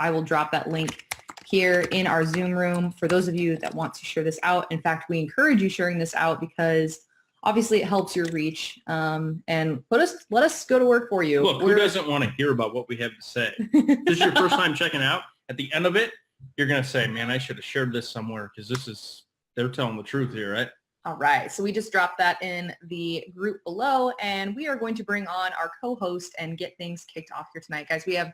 I will drop that link here in our Zoom room for those of you that want to share this out. In fact, we encourage you sharing this out because obviously it helps your reach, and let us go to work for you. Look, who doesn't want to hear about what we have to say? This is your first time checking out. At the end of it, you're going to say, man, I should have shared this somewhere because they're telling the truth here, right? All right. So we just dropped that in the group below, and we are going to bring on our co-host and get things kicked off here tonight. Guys, we have,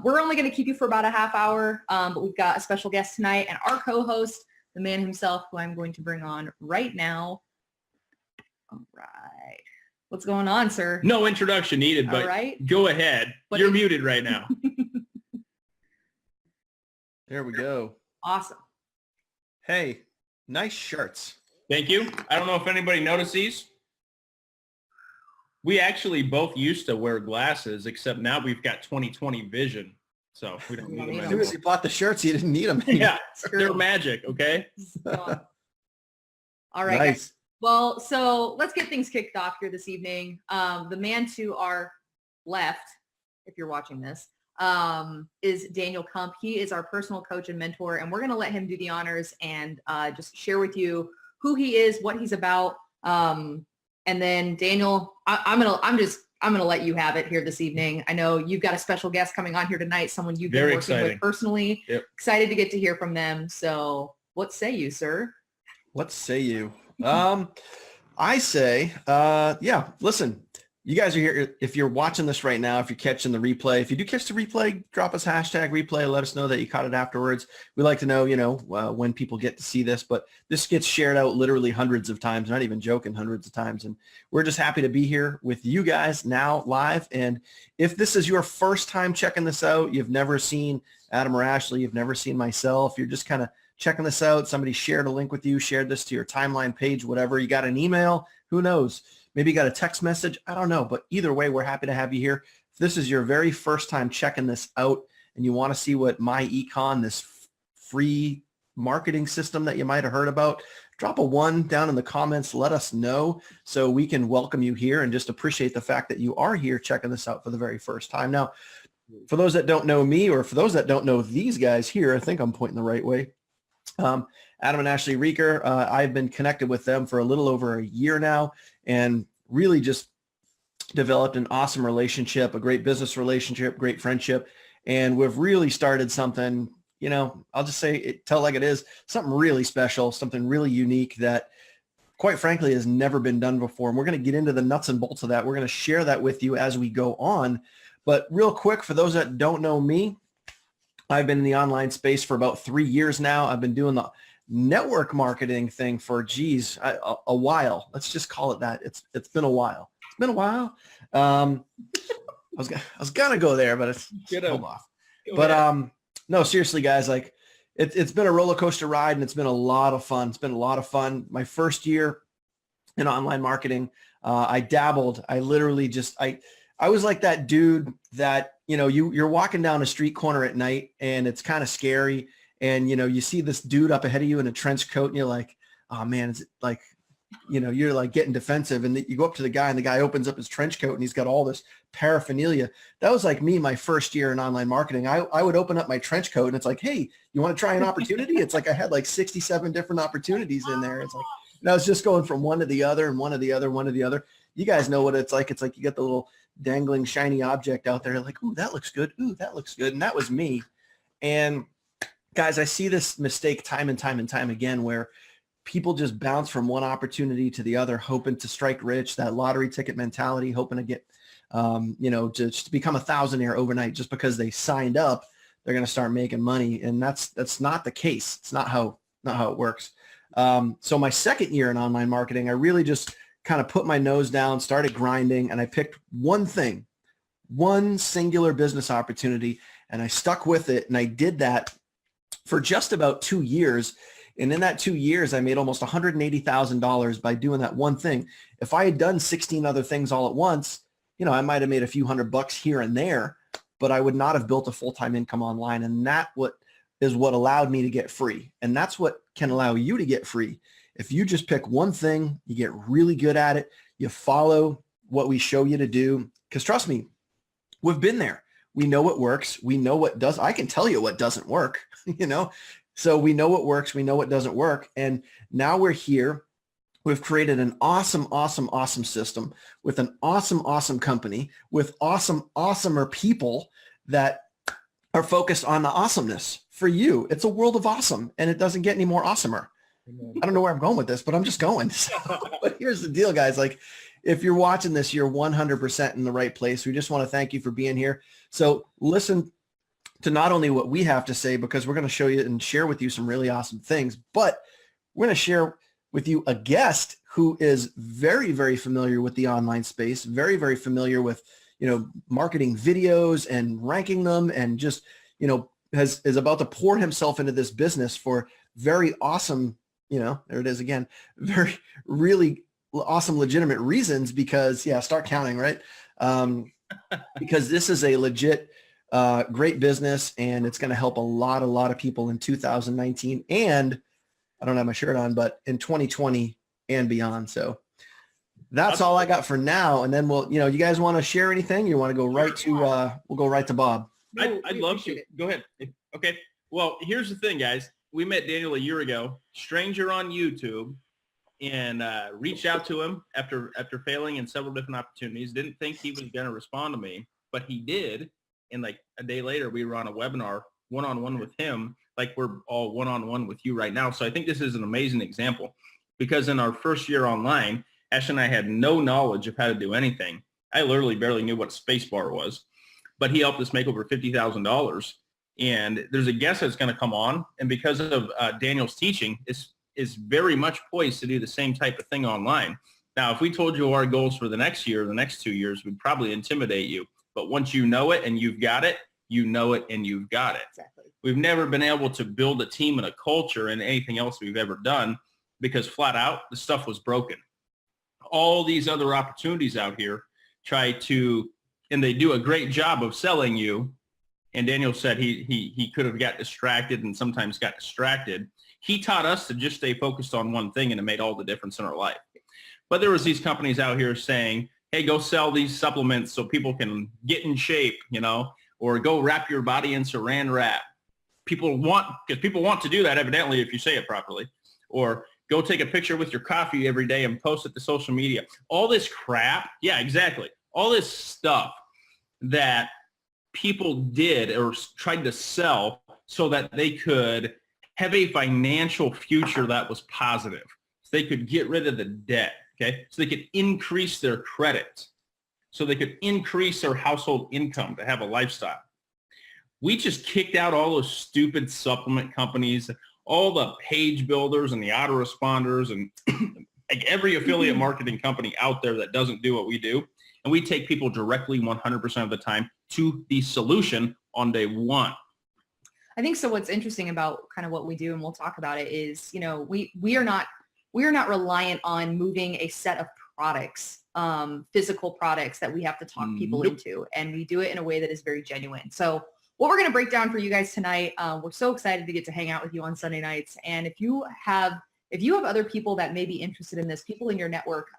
we're only going to keep you for about a half hour, but we've got a special guest tonight and our co-host, the man himself, who I'm going to bring on right now. All right. What's going on, sir? No introduction needed, but go ahead. But you're muted right now. There we go. Awesome. Hey, nice shirts. Thank you. I don't know if anybody noticed these. We actually both used to wear glasses, except now we've got 20/20 vision. So we don't need them As anymore. soon as you bought the shirts, you didn't need them anymore. Yeah, they're magic, okay? All right, Nice. guys. Well, so let's get things kicked off here this evening. The man to our left, if you're watching this, is Daniel Kump. He is our personal coach and mentor, and we're going to let him do the honors and just share with you who he is, what he's about. And then Daniel, I'm gonna let you have it here this evening. I know you've got a special guest coming on here tonight, someone you've been working with personally. Yep. Excited to get to hear from them. So what say you, sir? What say you? I say, yeah, listen, you guys are here. If you're watching this right now, if you're catching the replay, if you do catch the replay, drop us hashtag replay. Let us know that you caught it afterwards. We like to know, when people get to see this, but this gets shared out literally hundreds of times, not even joking, hundreds of times. And we're just happy to be here with you guys now live. And if this is your first time checking this out, you've never seen Adam or Ashley, you've never seen myself, you're just kind of checking this out. Somebody shared a link with you, shared this to your timeline page, whatever. You got an email, who knows? Maybe you got a text message. I don't know. But either way, we're happy to have you here. If this is your very first time checking this out and you want to see what myEcon, this free marketing system that you might have heard about, drop a 1 down in the comments. Let us know so we can welcome you here and just appreciate the fact that you are here checking this out for the very first time. Now, for those that don't know me or for those that don't know these guys here, I think I'm pointing the right way. Adam and Ashley Reeker, I've been connected with them for a little over a year now and really just developed an awesome relationship, a great business relationship, great friendship. And we've really started something, I'll just say tell it like it is, something really special, something really unique that quite frankly has never been done before. And we're going to get into the nuts and bolts of that. We're going to share that with you as we go on. But real quick, for those that don't know me, I've been in the online space for about 3 years now. I've been doing the network marketing thing for, a while. Let's just call it that. It's been a while. It's been a while. I was gonna go there, but it's hold off. But no, seriously, guys, like it's been a roller coaster ride, and it's been a lot of fun. It's been a lot of fun. My first year in online marketing, I dabbled. I literally just I was like that dude that, you're walking down a street corner at night and it's kind of scary. And, you see this dude up ahead of you in a trench coat and you're like, oh man, it's like, you're like getting defensive. And you go up to the guy and the guy opens up his trench coat and he's got all this paraphernalia. That was like me, my first year in online marketing. I would open up my trench coat and it's like, hey, you want to try an opportunity? It's like I had like 67 different opportunities in there. It's like, and I was just going from one to the other and one to the other, one to the other. You guys know what it's like. It's like you get the little dangling shiny object out there like, ooh, that looks good. Ooh, that looks good. And that was me. And guys, I see this mistake time and time and time again where people just bounce from one opportunity to the other, hoping to strike rich, that lottery ticket mentality, hoping to get, just to become a thousandaire overnight just because they signed up, they're going to start making money. And that's not the case. It's not how it works. So my second year in online marketing, I really just kind of put my nose down, started grinding, and I picked one thing, one singular business opportunity, and I stuck with it. And I did that for just about 2 years. And in that 2 years, I made almost $180,000 by doing that one thing. If I had done 16 other things all at once, I might have made a few $100 here and there, but I would not have built a full-time income online. And that is what allowed me to get free. And that's what can allow you to get free. If you just pick one thing, you get really good at it, you follow what we show you to do. Because trust me, we've been there. We know what works. We know what does. I can tell you what doesn't work, So we know what works. We know what doesn't work. And now we're here. We've created an awesome, awesome, awesome system with an awesome, awesome company with awesome, awesomer people that are focused on the awesomeness for you. It's a world of awesome, and it doesn't get any more awesomer. I don't know where I'm going with this, but I'm just going. But here's the deal, guys. Like, if you're watching this, you're 100% in the right place. We just want to thank you for being here. So listen to not only what we have to say, because we're going to show you and share with you some really awesome things, but we're going to share with you a guest who is very, very familiar with the online space, very, very familiar with, marketing videos and ranking them, and just, is about to pour himself into this business for very awesome, there it is again, very, really awesome, legitimate reasons, because start counting, right? Because this is a legit, great business, and it's going to help a lot of people in 2019. And I don't have my shirt on, but in 2020 and beyond. So that's all I got for now. And then we'll, you guys want to share anything? You want to go right to, we'll go right to Bob. I'd love to. Go ahead. Okay. Well, here's the thing, guys. We met Daniel a year ago, stranger on YouTube, and reached out to him after failing in several different opportunities. Didn't think he was going to respond to me, but he did. And like a day later, we were on a webinar one-on-one with him, like we're all one-on-one with you right now. So I think this is an amazing example, because in our first year online, Ash and I had no knowledge of how to do anything. I literally barely knew what a space bar was, but he helped us make over $50,000. And there's a guest that's going to come on, and because of Daniel's teaching, is very much poised to do the same type of thing online. Now, if we told you our goals for the next year, the next 2 years, we'd probably intimidate you. But once you know it and you've got it, you know it and you've got it. Exactly. We've never been able to build a team and a culture and anything else we've ever done, because flat out, the stuff was broken. All these other opportunities out here try to, and they do a great job of selling you. And Daniel said he could have got distracted and sometimes got distracted. He taught us to just stay focused on one thing, and it made all the difference in our life. But there was these companies out here saying, hey, go sell these supplements so people can get in shape, or go wrap your body in saran wrap. People want to do that, evidently, if you say it properly. Or go take a picture with your coffee every day and post it to social media. All this crap. Yeah, exactly. All this stuff that people did or tried to sell so that they could have a financial future that was positive. So they could get rid of the debt, okay? So they could increase their credit. So they could increase their household income to have a lifestyle. We just kicked out all those stupid supplement companies, all the page builders and the autoresponders, and like every affiliate marketing company out there that doesn't do what we do. And we take people directly 100% of the time to the solution on day one. I think so. What's interesting about kind of what we do, and we'll talk about it, is, we are not reliant on moving a set of products, physical products that we have to talk people into. And we do it in a way that is very genuine. So what we're going to break down for you guys tonight, we're so excited to get to hang out with you on Sunday nights. And if you have other people that may be interested in this, people in your network,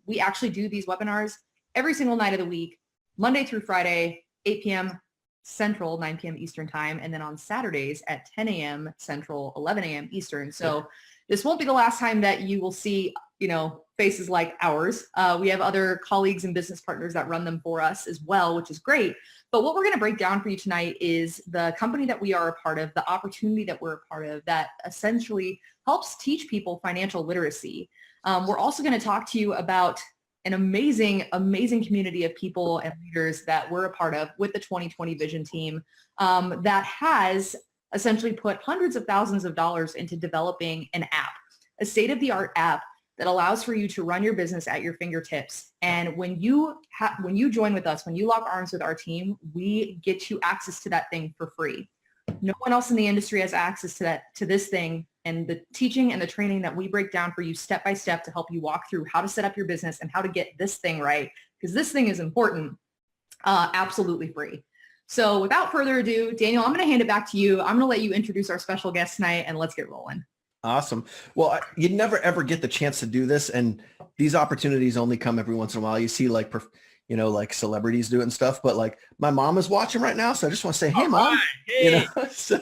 we actually do these webinars every single night of the week, Monday through Friday, 8 p.m. Central, 9 p.m. Eastern time, and then on Saturdays at 10 a.m. Central, 11 a.m. Eastern. So this won't be the last time that you will see, faces like ours. We have other colleagues and business partners that run them for us as well, which is great. But what we're going to break down for you tonight is the company that we are a part of, the opportunity that we're a part of that essentially helps teach people financial literacy. We're also going to talk to you about an amazing, amazing community of people and leaders that we're a part of with the 2020 Vision team that has essentially put hundreds of thousands of dollars into developing an app, a state-of-the-art app that allows for you to run your business at your fingertips. And when you join with us, when you lock arms with our team, we get you access to that thing for free. No one else in the industry has access to this thing, and the teaching and the training that we break down for you step by step to help you walk through how to set up your business and how to get this thing right, because this thing is important, absolutely free. So without further ado, Daniel, I'm going to hand it back to you. I'm going to let you introduce our special guest tonight, and let's get rolling. Awesome. Well, you never ever get the chance to do this, and these opportunities only come every once in a while. You see, like, like celebrities doing stuff, but like my mom is watching right now. So I just want to say, hey, All mom, right. Hey. so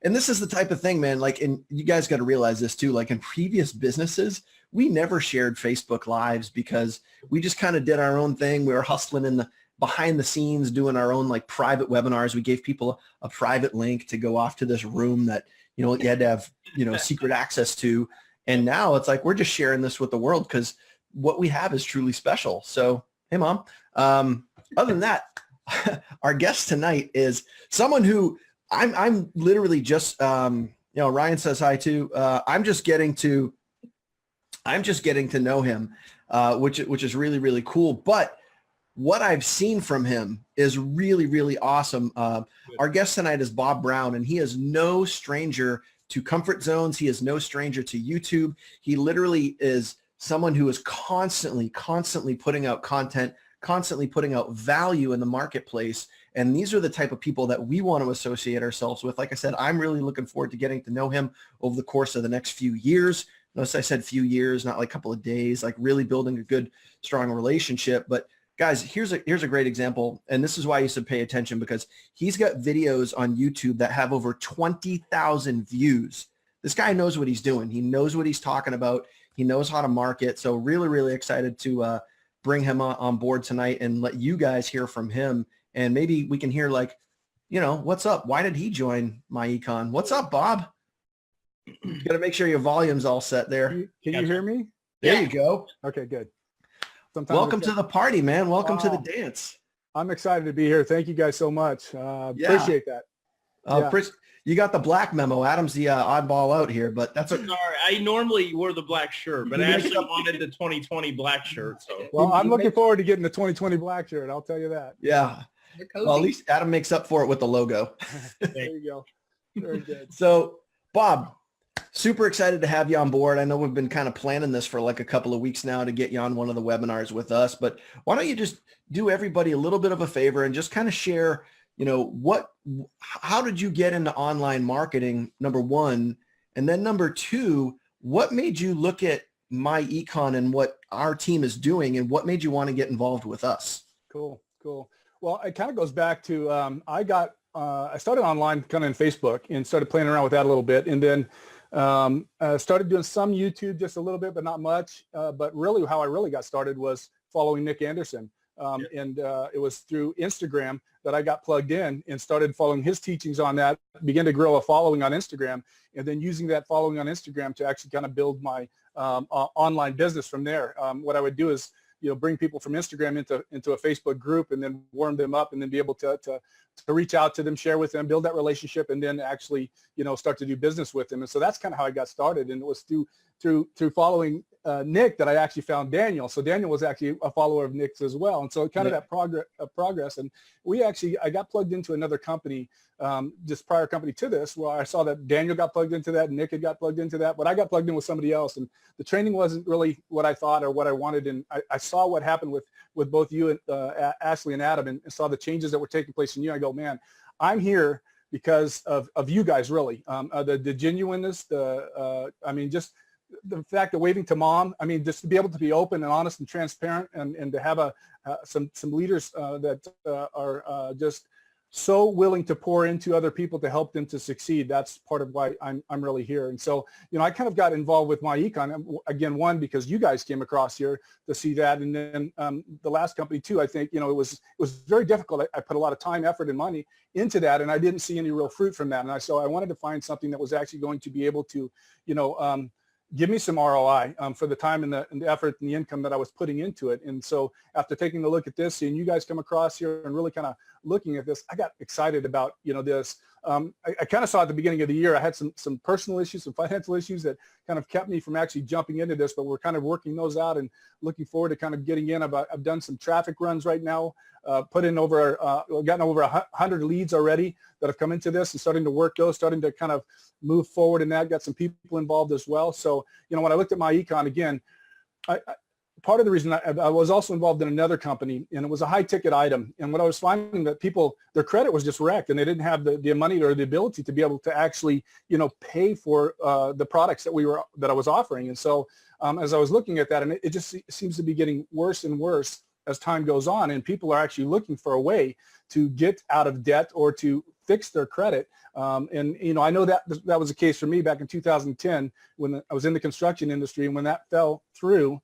and this is the type of thing, man, like, and you guys got to realize this too, like in previous businesses, we never shared Facebook lives because we just kind of did our own thing. We were hustling in the behind the scenes, doing our own like private webinars. We gave people a private link to go off to this room that, you had to have, secret access to. And now it's like, we're just sharing this with the world because what we have is truly special. So, hey, Mom. Other than that, our guest tonight is someone who I'm literally just, Ryan says hi too. I'm just getting to know him, which is really, really cool. But what I've seen from him is really, really awesome. Our guest tonight is Bob Brown, and he is no stranger to comfort zones. He is no stranger to YouTube. He literally is someone who is constantly putting out content, constantly putting out value in the marketplace. And these are the type of people that we want to associate ourselves with. Like I said, I'm really looking forward to getting to know him over the course of the next few years. Notice I said few years, not like a couple of days, like really building a good, strong relationship. But guys, here's a great example. And this is why you should pay attention, because he's got videos on YouTube that have over 20,000 views. This guy knows what he's doing. He knows what he's talking about. He knows how to market. So really, really excited to bring him on board tonight and let you guys hear from him. And maybe we can hear like, what's up? Why did he join myEcon? What's up, Bob? You got to make sure your volume's all set there. Can you hear me? There you go. Okay, good. Welcome to the party, man. Welcome to the dance. I'm excited to be here. Thank you guys so much. Appreciate that. You got the black memo. Adam's the oddball out here, but that's Sorry, I normally wore the black shirt, but I actually wanted the 2020 black shirt. So well, I'm looking forward to getting the 2020 black shirt. I'll tell you that. Yeah. Well, at least Adam makes up for it with the logo. There you go. Very good. So, Bob, super excited to have you on board. I know we've been kind of planning this for like a couple of weeks now to get you on one of the webinars with us, but why don't you just do everybody a little bit of a favor and just kind of share, how did you get into online marketing, number one, and then number two, what made you look at myEcon and what our team is doing and what made you want to get involved with us? Cool. Well, it kind of goes back to, I started online kind of in Facebook and started playing around with that a little bit. And then started doing some YouTube, just a little bit, but not much. But really how I really got started was following Nick Anderson. And it was through Instagram that I got plugged in and started following his teachings on that, began to grow a following on Instagram, and then using that following on Instagram to actually kind of build my online business from there. What I would do is, bring people from Instagram into a Facebook group and then warm them up and then be able to reach out to them, share with them, build that relationship, and then actually, start to do business with them. And so that's kind of how I got started. And it was through following Nick that I actually found Daniel. So Daniel was actually a follower of Nick's as well. And so kind of that progress. And I got plugged into another company, just prior company to this, where I saw that Daniel got plugged into that, and Nick had got plugged into that, but I got plugged in with somebody else. And the training wasn't really what I thought or what I wanted. And I saw what happened with both you and Ashley and Adam, and saw the changes that were taking place in you. I go, man, I'm here because of you guys, really. The genuineness, just the fact that waving to mom, just to be able to be open and honest and transparent, and to have some leaders that are just so willing to pour into other people to help them to succeed. That's part of why I'm really here. And so, I kind of got involved with myEcon, again, one, because you guys came across here to see that. And then the last company too, I think, it was very difficult. I put a lot of time, effort, and money into that, and I didn't see any real fruit from that. And so I wanted to find something that was actually going to be able to, give me some ROI for the time and the effort and the income that I was putting into it. And so after taking a look at this, seeing you guys come across here and really kind of looking at this, I got excited about, this. I kind of saw at the beginning of the year, I had some personal issues, some financial issues that kind of kept me from actually jumping into this, but we're kind of working those out and looking forward to kind of getting in. I've done some traffic runs right now, gotten over 100 leads already that have come into this and starting to work those, starting to kind of move forward in that, got some people involved as well. So, when I looked at myEcon again, part of the reason I was also involved in another company, and it was a high ticket item. And what I was finding that people, their credit was just wrecked, and they didn't have the money or the ability to be able to actually, pay for the products that I was offering. And so as I was looking at that, and it just seems to be getting worse and worse as time goes on, and people are actually looking for a way to get out of debt or to fix their credit. And I know that was the case for me back in 2010 when I was in the construction industry, and when that fell through,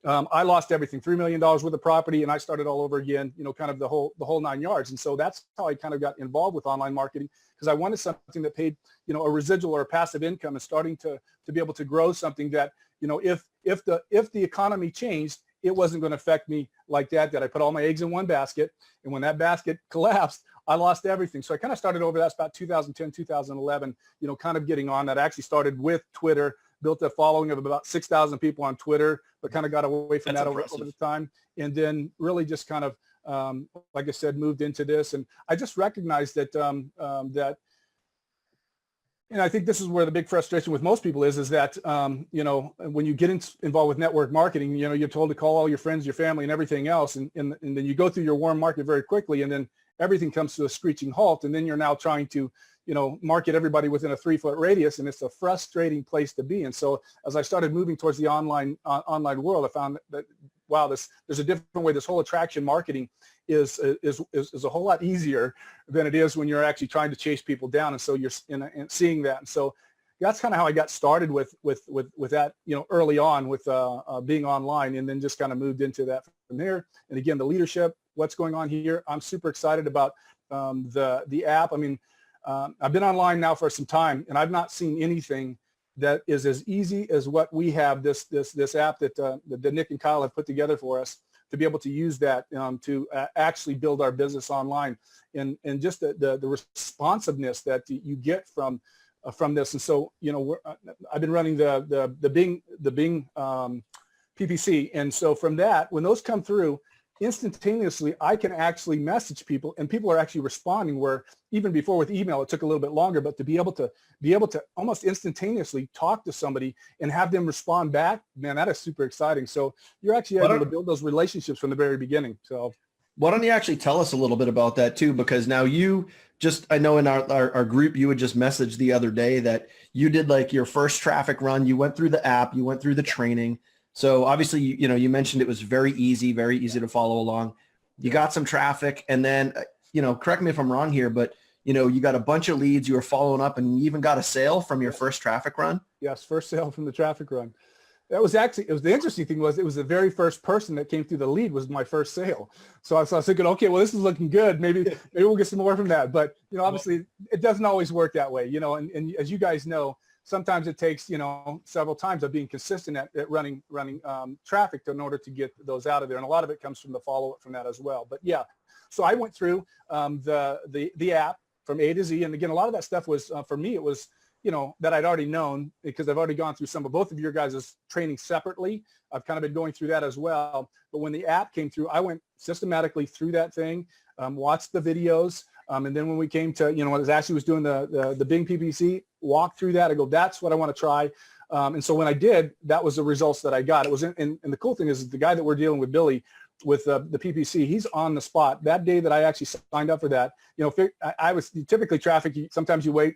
I lost everything, $3 million worth of property, and I started all over again, kind of the whole 9 yards. And so that's how I kind of got involved with online marketing, because I wanted something that paid, a residual or a passive income, and starting to be able to grow something that, if the economy changed, it wasn't going to affect me like that I put all my eggs in one basket. And when that basket collapsed, I lost everything. So I kind of started over, that's about 2010, 2011, kind of getting on that. I actually started with Twitter, built a following of about 6,000 people on Twitter, but kind of got away from that over the time. And then really just kind of, like I said, moved into this. And I just recognized that, and I think this is where the big frustration with most people is that, when you get involved with network marketing, you're told to call all your friends, your family, and everything else. And then you go through your warm market very quickly, and then everything comes to a screeching halt. And then you're now trying to, market everybody within a 3-foot radius, and it's a frustrating place to be. And so as I started moving towards the online world, I found that, wow, there's a different way. This whole attraction marketing is a whole lot easier than it is when you're actually trying to chase people down. And so you're and seeing that. And so that's kind of how I got started with that, early on with being online, and then just kind of moved into that from there. And again, the leadership, what's going on here, I'm super excited about the app. I mean, I've been online now for some time, and I've not seen anything that is as easy as what we have, this app that Nick and Kyle have put together for us, to be able to use that to actually build our business online, and just the responsiveness that you get from this. And so, I've been running the Bing PPC, and so from that, when those come through, instantaneously, I can actually message people, and people are actually responding, where even before with email, it took a little bit longer, but to be able to almost instantaneously talk to somebody and have them respond back, man, that is super exciting. So you're actually able to build those relationships from the very beginning. So why don't you actually tell us a little bit about that too? Because now I know in our group, you would just message the other day that you did like your first traffic run. You went through the app, you went through the training. So obviously, you mentioned it was very easy to follow along. You got some traffic, and then, correct me if I'm wrong here, but, you got a bunch of leads, you were following up, and you even got a sale from your first traffic run? Yes, first sale from the traffic run. That was actually, the interesting thing was, it was the very first person that came through the lead was my first sale. So I was thinking, okay, well, this is looking good. Maybe we'll get some more from that. But, obviously it doesn't always work that way, and as you guys know, sometimes it takes, several times of being consistent at running traffic in order to get those out of there. And a lot of it comes from the follow-up from that as well. But yeah, so I went through the app from A to Z. And again, a lot of that stuff was, for me, it was, that I'd already known, because I've already gone through some of both of your guys' training separately. I've kind of been going through that as well. But when the app came through, I went systematically through that thing, watched the videos. And then when we came to, as Ashley was doing the Bing PPC, walked through that, I go, that's what I want to try. And so when I did, that was the results that I got. It was, and the cool thing is the guy that we're dealing with, Billy, with the PPC, he's on the spot. That day that I actually signed up for that, I was typically traffic. Sometimes you wait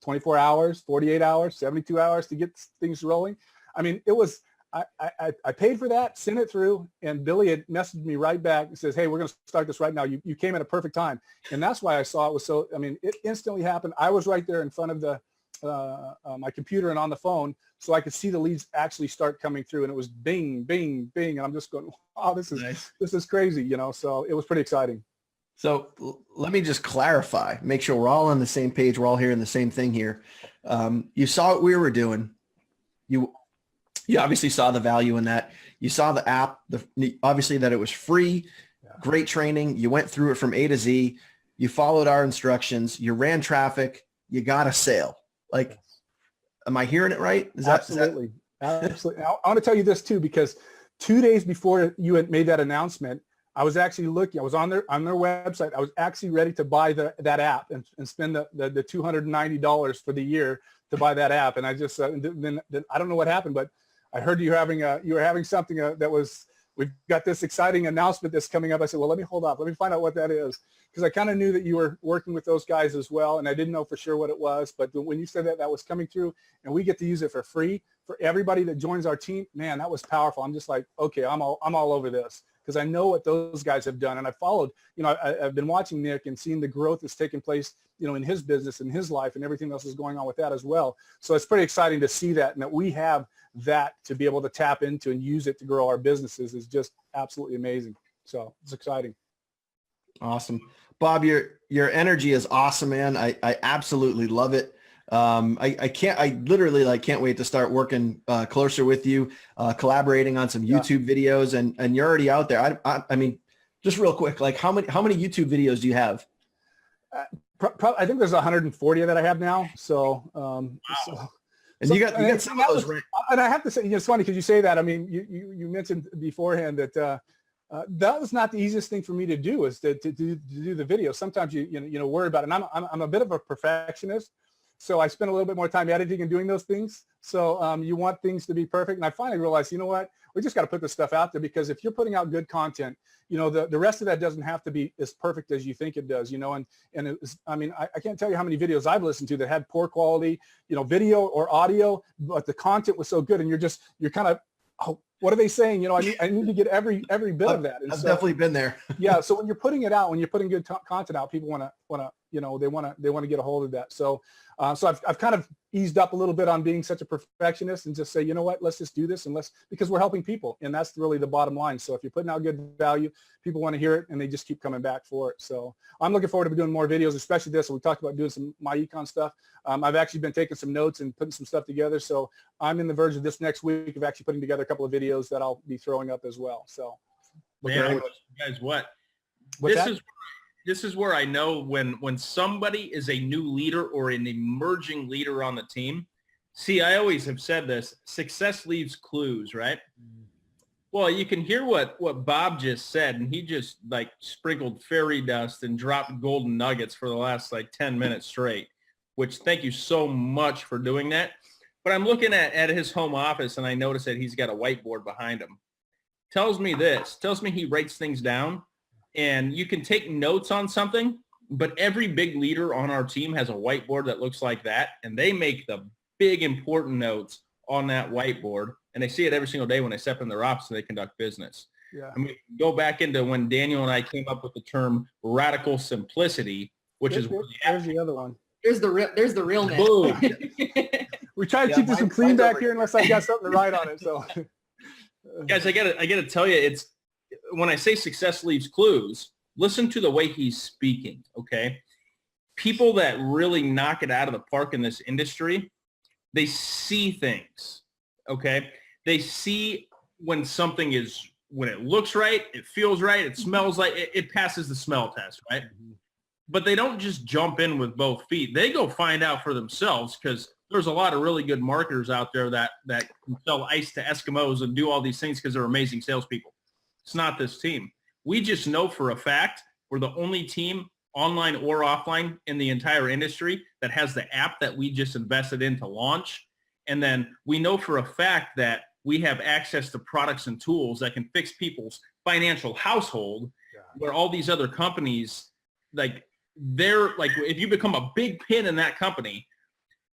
24 hours, 48 hours, 72 hours to get things rolling. I mean, it was, I paid for that, sent it through, and Billy had messaged me right back and says, hey, we're going to start this right now. You came at a perfect time. And that's why I saw it was so, I mean, it instantly happened. I was right there in front of my computer and on the phone, so I could see the leads actually start coming through, and it was bing, bing, bing. And I'm just going, wow, this is nice. This is crazy, so it was pretty exciting. So let me just clarify, make sure we're all on the same page. We're all hearing the same thing here. You saw what we were doing. You obviously saw the value in that. You saw the app, obviously that it was free, great training. You went through it from A to Z. You followed our instructions. You ran traffic. You got a sale. Like, am I hearing it right? Absolutely. Absolutely. I want to tell you this too, because 2 days before you had made that announcement, I was actually looking. I was on their website. I was actually ready to buy that app and spend the $290 for the year to buy that app. And I just then I don't know what happened, but I heard you were having something that was we've got this exciting announcement that's coming up. I said, well, let me hold off. Let me find out what that is. Because I kind of knew that you were working with those guys as well, and I didn't know for sure what it was. But when you said that that was coming through, and we get to use it for free for everybody that joins our team, man, that was powerful. I'm just like, okay, I'm all over this, because I know what those guys have done, and I followed. You know, I've been watching Nick and seeing the growth that's taking place, you know, in his business and his life, and everything else is going on with that as well. So it's pretty exciting to see that, and that we have that to be able to tap into and use it to grow our businesses is just absolutely amazing. So it's exciting. Awesome. Bob, your energy is awesome, man. I absolutely love it. I literally like can't wait to start working closer with you, collaborating on some YouTube videos, and you're already out there. I mean, just real quick, like how many YouTube videos do you have? I think there's 140 that I have now. So, And you got some of those right. And I have to say, you know, it's funny because you say that. I mean, you mentioned beforehand that that was not the easiest thing for me to do, is to do the video. Sometimes you worry about it. And I'm a bit of a perfectionist, so I spend a little bit more time editing and doing those things. So you want things to be perfect. And I finally realized, you know what, we just got to put this stuff out there, because if you're putting out good content, you know, the rest of that doesn't have to be as perfect as you think it does, you know. And it was, I mean, I can't tell you how many videos I've listened to that had poor quality, you know, video or audio, but the content was so good, and you're kind of, oh, what are they saying? You know, I need to get every bit of that. And I've definitely been there. Yeah. So when you're putting it out, when you're putting good content out, people want to, you know, they want to get a hold of that. So, so I've kind of eased up a little bit on being such a perfectionist, and just say, you know what, let's just do this, and because we're helping people, and that's really the bottom line. So if you're putting out good value, people want to hear it, and they just keep coming back for it. So I'm looking forward to doing more videos, especially this. So we talked about doing some myEcon stuff. I've actually been taking some notes and putting some stuff together. So I'm in the verge of this next week of actually putting together a couple of videos that I'll be throwing up as well. So man, guys, this is where I know when somebody is a new leader or an emerging leader on the team. See, I always have said this, success leaves clues, right? Well, you can hear what Bob just said, and he just like sprinkled fairy dust and dropped golden nuggets for the last like 10 minutes straight, which thank you so much for doing that. But I'm looking at his home office, and I notice that he's got a whiteboard behind him. Tells me he writes things down. And you can take notes on something, but every big leader on our team has a whiteboard that looks like that, and they make the big important notes on that whiteboard, and they see it every single day when they step in their office and they conduct business. Yeah. I mean, go back into when Daniel and I came up with the term radical simplicity, which is there's the other one. There's the realness. Boom. We try to keep this one clean back here unless I got something to write on it. So, guys, I gotta tell you, it's when I say success leaves clues, listen to the way he's speaking. Okay, people that really knock it out of the park in this industry, they see things. Okay, they see when something is, when it looks right, it feels right, it smells like it passes the smell test, right? Mm-hmm. But they don't just jump in with both feet. They go find out for themselves, because there's a lot of really good marketers out there that can sell ice to Eskimos and do all these things because they're amazing salespeople. It's not this team. We just know for a fact we're the only team, online or offline, in the entire industry that has the app that we just invested in to launch. And then we know for a fact that we have access to products and tools that can fix people's financial household, where all these other companies, like, they're like, if you become a big pin in that company,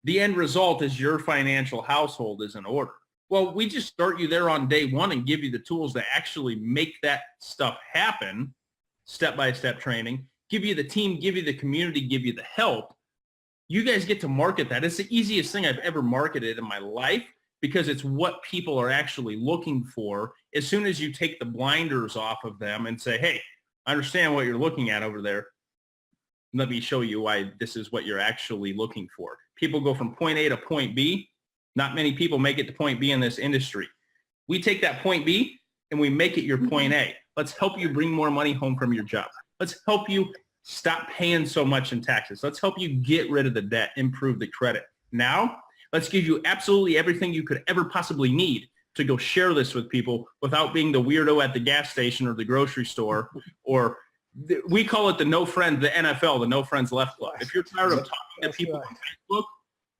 the end result is your financial household is in order. Well, we just start you there on day one and give you the tools to actually make that stuff happen, step-by-step training, give you the team, give you the community, give you the help. You guys get to market that. It's the easiest thing I've ever marketed in my life, because it's what people are actually looking for. As soon as you take the blinders off of them and say, hey, I understand what you're looking at over there. Let me show you why this is what you're actually looking for. People go from point A to point B. Not many people make it to point B in this industry. We take that point B and we make it your point A. Let's help you bring more money home from your job. Let's help you stop paying so much in taxes. Let's help you get rid of the debt, improve the credit. Now, let's give you absolutely everything you could ever possibly need to go share this with people without being the weirdo at the gas station or the grocery store, or we call it the no friend, the NFL, the no friends left club. If you're tired of talking to people on Facebook,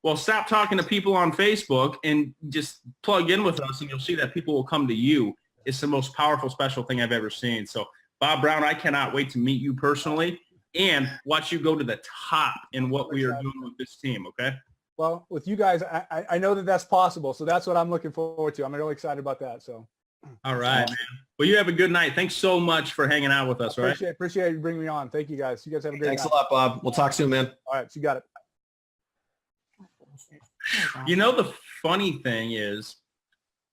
well, stop talking to people on Facebook and just plug in with us, and you'll see that people will come to you It's the most powerful special thing I've ever seen. So Bob Brown, I cannot wait to meet you personally and watch you go to the top in what we are doing with this team. Okay. Well, with you guys, I know that that's possible. So that's what I'm looking forward to. I'm really excited about that. So. All right, man. Well, you have a good night. Thanks so much for hanging out with us. All right. Appreciate you bringing me on. Thank you guys. You guys have a great night. Thanks a lot, Bob. We'll talk soon, man. All right. So you got it. You know, the funny thing is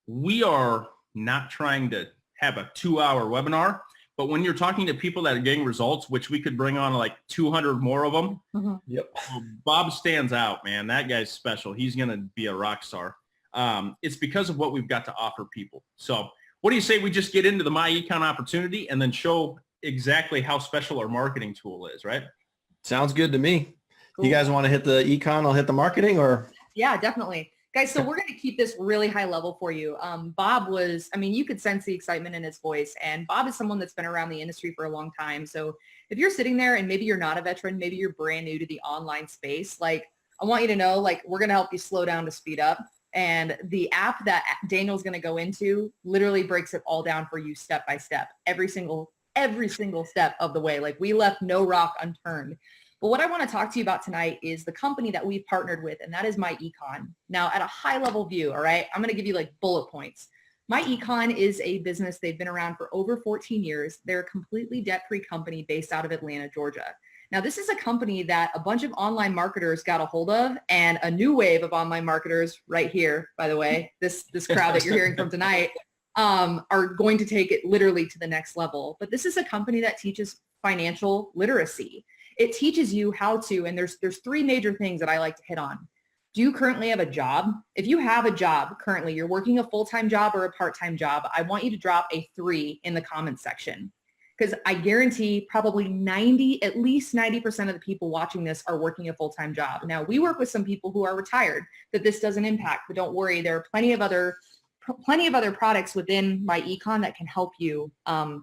we are not trying to have a 2-hour webinar, but when you're talking to people that are getting results, which we could bring on like 200 more of them. Yep. Bob stands out, man. That guy's special. He's going to be a rock star. It's because of what we've got to offer people. So what do you say we just get into the myEcon opportunity and then show exactly how special our marketing tool is, right? Sounds good to me. Cool. You guys want to hit the econ? I'll hit the marketing, or? Yeah, definitely. Guys, so we're going to keep this really high level for you. Bob was, I mean, you could sense the excitement in his voice, and Bob is someone that's been around the industry for a long time. So if you're sitting there and maybe you're not a veteran, maybe you're brand new to the online space, like I want you to know, like we're going to help you slow down to speed up. And the app that Daniel's going to go into literally breaks it all down for you step by step, every single step of the way. Like we left no rock unturned. But what I want to talk to you about tonight is the company that we've partnered with, and that is myEcon. Now, at a high level view, all right, I'm going to give you like bullet points. myEcon is a business. They've been around for over 14 years. They're a completely debt-free company based out of Atlanta, Georgia. Now, this is a company that a bunch of online marketers got a hold of, and a new wave of online marketers right here, by the way, this crowd that you're hearing from tonight, are going to take it literally to the next level. But this is a company that teaches financial literacy. It teaches you how to, and there's 3 major things that I like to hit on. Do you currently have a job? If you have a job currently, you're working a full-time job or a part-time job, I want you to drop a 3 in the comments section. Because I guarantee probably at least 90% of the people watching this are working a full-time job. Now, we work with some people who are retired that this doesn't impact, but don't worry, there are plenty of other products within myEcon that can help you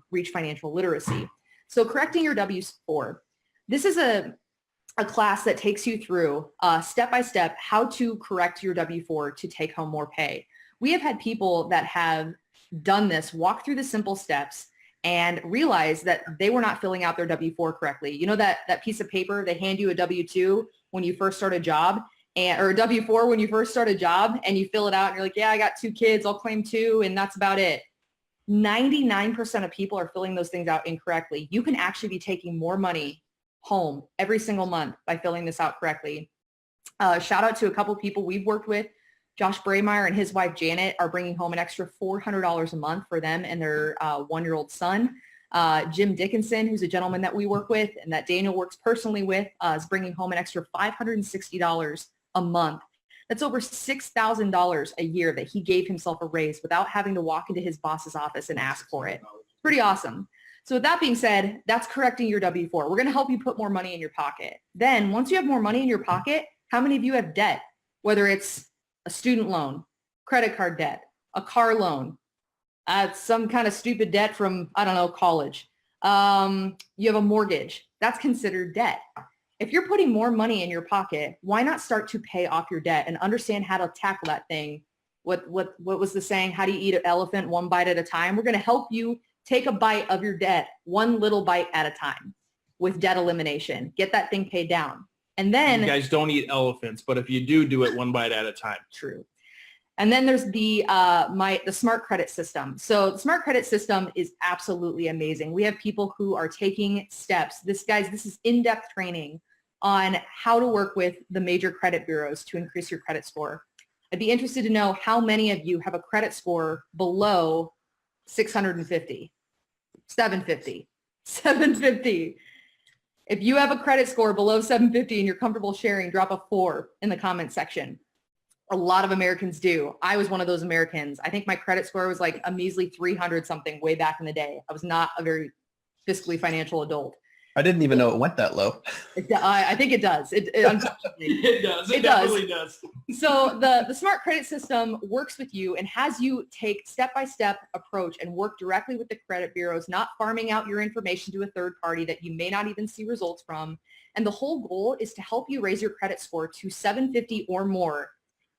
reach financial literacy. So correcting your W-4. This is a class that takes you through step-by-step how to correct your W-4 to take home more pay. We have had people that have done this, walk through the simple steps, and realize that they were not filling out their W-4 correctly. You know that piece of paper, they hand you a W-2 when you first start a job, or a W-4 when you first start a job, and you fill it out and you're like, yeah, I got 2 kids, I'll claim 2, and that's about it. 99% of people are filling those things out incorrectly. You can actually be taking more money home every single month by filling this out correctly. Shout out to a couple people we've worked with. Josh Brameyer and his wife Janet are bringing home an extra $400 a month for them and their 1-year-old son. Jim Dickinson, who's a gentleman that we work with and that Daniel works personally with, is bringing home an extra $560 a month. That's over $6,000 a year that he gave himself a raise without having to walk into his boss's office and ask for it. Pretty awesome. So with that being said, that's correcting your W-4. We're going to help you put more money in your pocket. Then once you have more money in your pocket, how many of you have debt? Whether it's a student loan, credit card debt, a car loan, some kind of stupid debt from, I don't know, college. You have a mortgage. That's considered debt. If you're putting more money in your pocket, why not start to pay off your debt and understand how to tackle that thing? What was the saying? How do you eat an elephant 1 bite at a time? We're going to help you take a bite of your debt, 1 little bite at a time with debt elimination. Get that thing paid down. And then you guys don't eat elephants, but if you do it 1 bite at a time. True. And then there's the smart credit system. So the smart credit system is absolutely amazing. We have people who are taking steps. This is in-depth training on how to work with the major credit bureaus to increase your credit score. I'd be interested to know how many of you have a credit score below 650, 750, 750. If you have a credit score below 750 and you're comfortable sharing, drop a 4 in the comment section. A lot of Americans do. I was one of those Americans. I think my credit score was like a measly 300 something way back in the day. I was not a very fiscally financial adult. I didn't even know it went that low. I think it does. It unfortunately. It does. It definitely does. So the smart credit system works with you and has you take step-by-step approach and work directly with the credit bureaus, not farming out your information to a third party that you may not even see results from. And the whole goal is to help you raise your credit score to 750 or more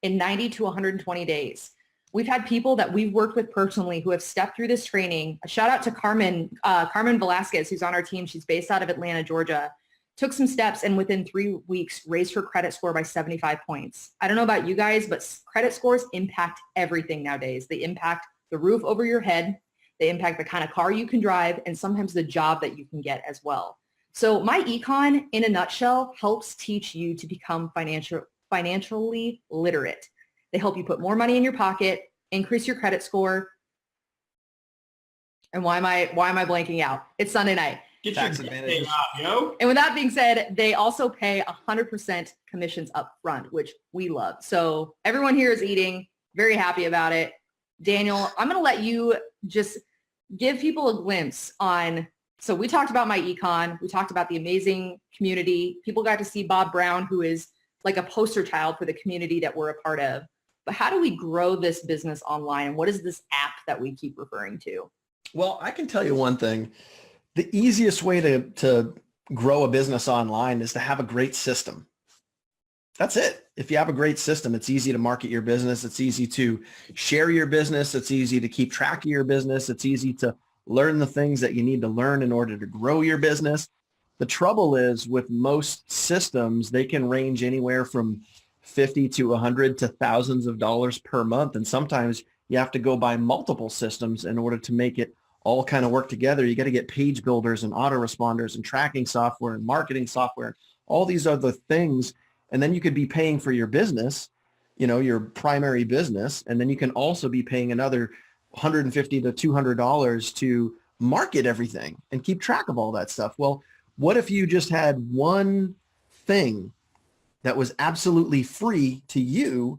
in 90 to 120 days. We've had people that we've worked with personally who have stepped through this training. A shout out to Carmen Velasquez, who's on our team. She's based out of Atlanta, Georgia. Took some steps and within 3 weeks raised her credit score by 75 points. I don't know about you guys, but credit scores impact everything nowadays. They impact the roof over your head. They impact the kind of car you can drive and sometimes the job that you can get as well. So myEcon, in a nutshell, helps teach you to become financially literate. They help you put more money in your pocket, increase your credit score. And why am I blanking out? It's Sunday night. Get Tax your advantages. off, yo. And with that being said, they also pay 100% commissions up front, which we love. So everyone here is eating, very happy about it. Daniel, I'm going to let you just give people a glimpse on, so we talked about myEcon. We talked about the amazing community. People got to see Bob Brown, who is like a poster child for the community that we're a part of. But how do we grow this business online? And what is this app that we keep referring to? Well, I can tell you one thing. The easiest way to grow a business online is to have a great system. That's it. If you have a great system, it's easy to market your business. It's easy to share your business. It's easy to keep track of your business. It's easy to learn the things that you need to learn in order to grow your business. The trouble is with most systems, they can range anywhere from 50 to 100 to thousands of dollars per month. And sometimes you have to go buy multiple systems in order to make it all kind of work together. You got to get page builders and autoresponders and tracking software and marketing software, all these other things. And then you could be paying for your business, your primary business. And then you can also be paying another $150 to $200 to market everything and keep track of all that stuff. Well, what if you just had one thing that was absolutely free to you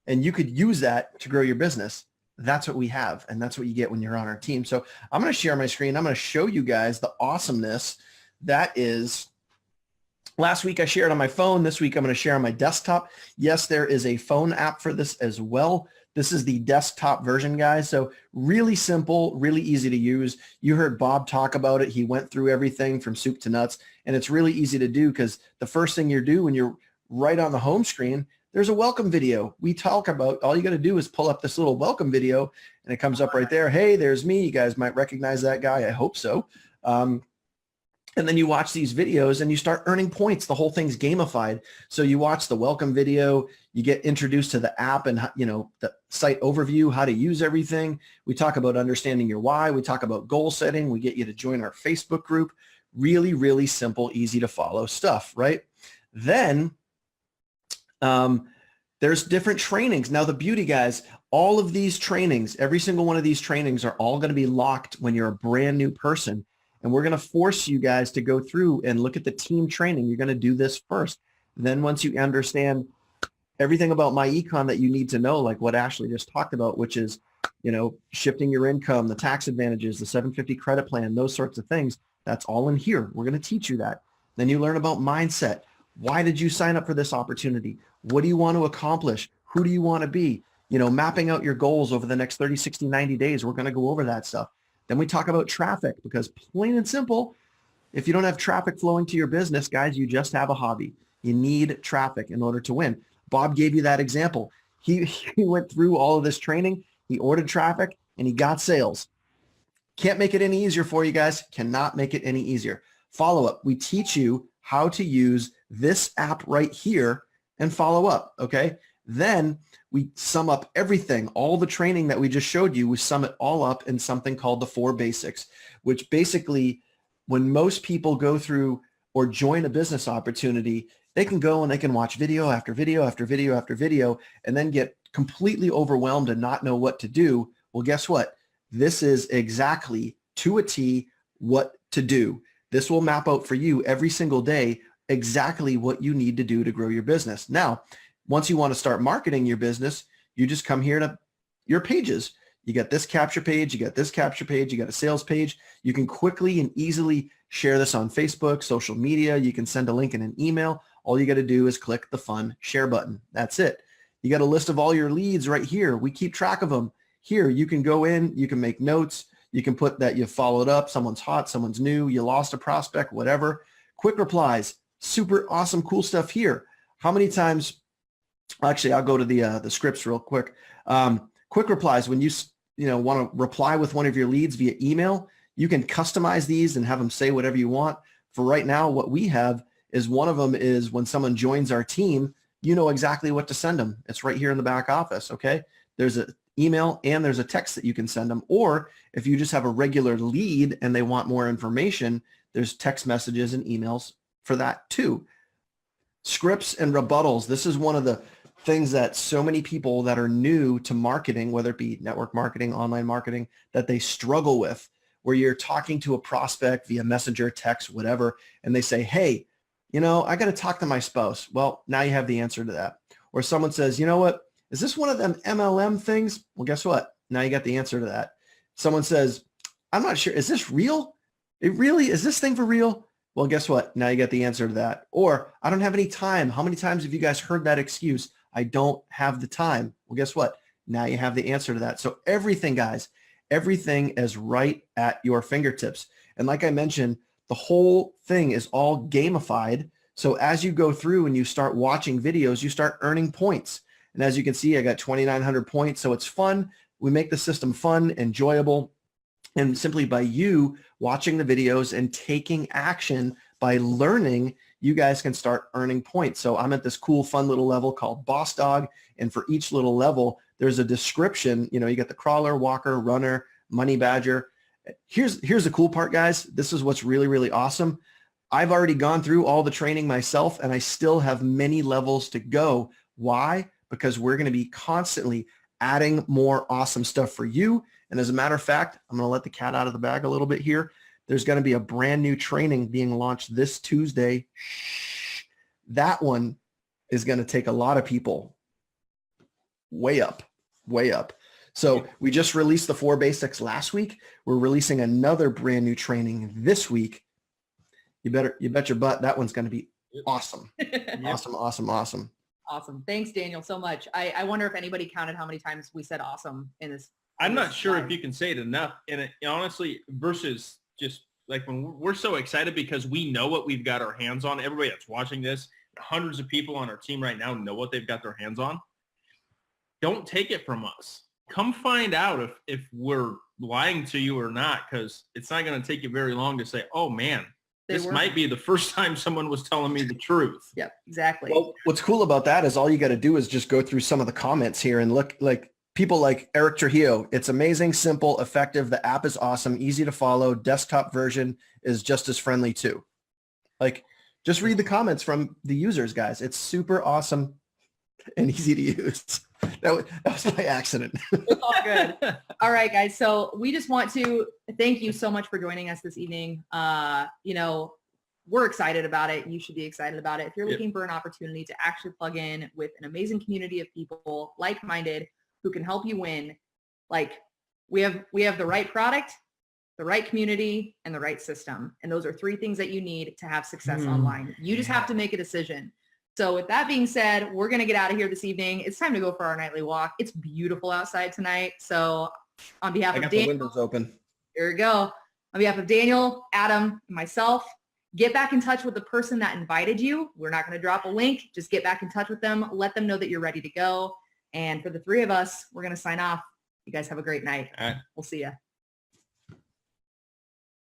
and you could use that to grow your business? That's what we have. And that's what you get when you're on our team. So I'm going to share my screen. I'm going to show you guys the awesomeness that is. Last week I shared on my phone. This week I'm going to share on my desktop. Yes, there is a phone app for this as well. This is the desktop version, guys. So really simple, really easy to use. You heard Bob talk about it. He went through everything from soup to nuts, and it's really easy to do because the first thing you do when you're right on the home screen, there's a welcome video. We talk about, all you got to do is pull up this little welcome video and it comes up right there. Hey, there's me. You guys might recognize that guy. I hope so. And then you watch these videos and you start earning points. The whole thing's gamified. So you watch the welcome video, you get introduced to the app and, the site overview, how to use everything. We talk about understanding your why. We talk about goal setting. We get you to join our Facebook group. Really, really simple, easy to follow stuff, right? Then there's different trainings. Now the beauty, guys, all of these trainings, every single one of these trainings are all going to be locked when you're a brand new person. And we're going to force you guys to go through and look at the team training. You're going to do this first. Then once you understand everything about myEcon that you need to know, like what Ashley just talked about, which is, shifting your income, the tax advantages, the 750 credit plan, those sorts of things, that's all in here. We're going to teach you that. Then you learn about mindset. Why did you sign up for this opportunity? What do you want to accomplish? Who do you want to be? Mapping out your goals over the next 30, 60, 90 days. We're going to go over that stuff. Then we talk about traffic because plain and simple, if you don't have traffic flowing to your business, guys, you just have a hobby. You need traffic in order to win. Bob gave you that example. He went through all of this training. He ordered traffic and he got sales. Can't make it any easier for you guys. Cannot make it any easier. Follow up. We teach you how to use this app right here and follow up. Okay. Then we sum up everything, all the training that we just showed you, we sum it all up in something called the 4 basics, which basically when most people go through or join a business opportunity, they can go and they can watch video after video after video after video and then get completely overwhelmed and not know what to do. Well, guess what? This is exactly to a T what to do. This will map out for you every single day exactly what you need to do to grow your business. Now, once you want to start marketing your business, you just come here to your pages. You got this capture page, you got this capture page, you got a sales page. You can quickly and easily share this on Facebook, social media. You can send a link in an email. All you got to do is click the fun share button. That's it. You got a list of all your leads right here. We keep track of them. Here, you can go in, you can make notes. You can put that you followed up, someone's hot, someone's new, you lost a prospect, whatever. Quick replies, super awesome, cool stuff here. How many times? Actually, I'll go to the scripts real quick. quick replies, when you want to reply with one of your leads via email, you can customize these and have them say whatever you want. For right now, what we have is one of them is when someone joins our team, you know exactly what to send them. It's right here in the back office. Okay. There's an email and there's a text that you can send them. Or if you just have a regular lead and they want more information, there's text messages and emails for that too. Scripts and rebuttals. This is one of the things that so many people that are new to marketing, whether it be network marketing, online marketing, that they struggle with, where you're talking to a prospect via messenger, text, whatever, and they say, hey, I got to talk to my spouse. Well, now you have the answer to that. Or someone says, you know what? Is this one of them MLM things? Well, guess what? Now you got the answer to that. Someone says, I'm not sure. Is this real? Is this thing for real? Well, guess what? Now you got the answer to that. Or I don't have any time. How many times have you guys heard that excuse? I don't have the time. Well, guess what? Now you have the answer to that. So everything, guys, everything is right at your fingertips. And like I mentioned, the whole thing is all gamified. So as you go through and you start watching videos, you start earning points. And as you can see, I got 2,900 points. So it's fun. We make the system fun, enjoyable. And simply by you watching the videos and taking action by learning, you guys can start earning points. So I'm at this cool, fun little level called Boss Dog. And for each little level, there's a description. You got the crawler, walker, runner, money badger. Here's the cool part, guys. This is what's really, really awesome. I've already gone through all the training myself, and I still have many levels to go. Why? Because we're going to be constantly adding more awesome stuff for you. And as a matter of fact, I'm going to let the cat out of the bag a little bit here. There's going to be a brand new training being launched this Tuesday. That one is going to take a lot of people way up, way up. So we just released the 4 basics last week. We're releasing another brand new training this week. You bet your butt that one's going to be awesome. Awesome. Awesome. Thanks, Daniel, so much. I wonder if anybody counted how many times we said awesome in this. I'm not sure if you can say it enough. And honestly, versus just like when we're so excited because we know what we've got our hands on. Everybody that's watching this, hundreds of people on our team right now know what they've got their hands on. Don't take it from us. Come find out if we're lying to you or not, because it's not going to take you very long to say, oh, man, this might be the first time someone was telling me the truth. Yep, exactly. Well, what's cool about that is all you got to do is just go through some of the comments here and look, like people like Eric Trujillo. It's amazing, simple, effective. The app is awesome, easy to follow. Desktop version is just as friendly too. Like, just read the comments from the users, guys. It's super awesome and easy to use. That was by accident. It's all good. All right, guys. So we just want to thank you so much for joining us this evening. We're excited about it. You should be excited about it. If you're looking for an opportunity to actually plug in with an amazing community of people, like-minded, who can help you win, like we have the right product, the right community, and the right system. And those are 3 things that you need to have success online. You just have to make a decision. So with that being said, we're going to get out of here this evening. It's time to go for our nightly walk. It's beautiful outside tonight. So on behalf of Daniel, the windows open. Here we go. On behalf of Daniel, Adam, and myself, get back in touch with the person that invited you. We're not going to drop a link. Just get back in touch with them. Let them know that you're ready to go. And for the 3 of us, we're going to sign off. You guys have a great night. All right. We'll see you.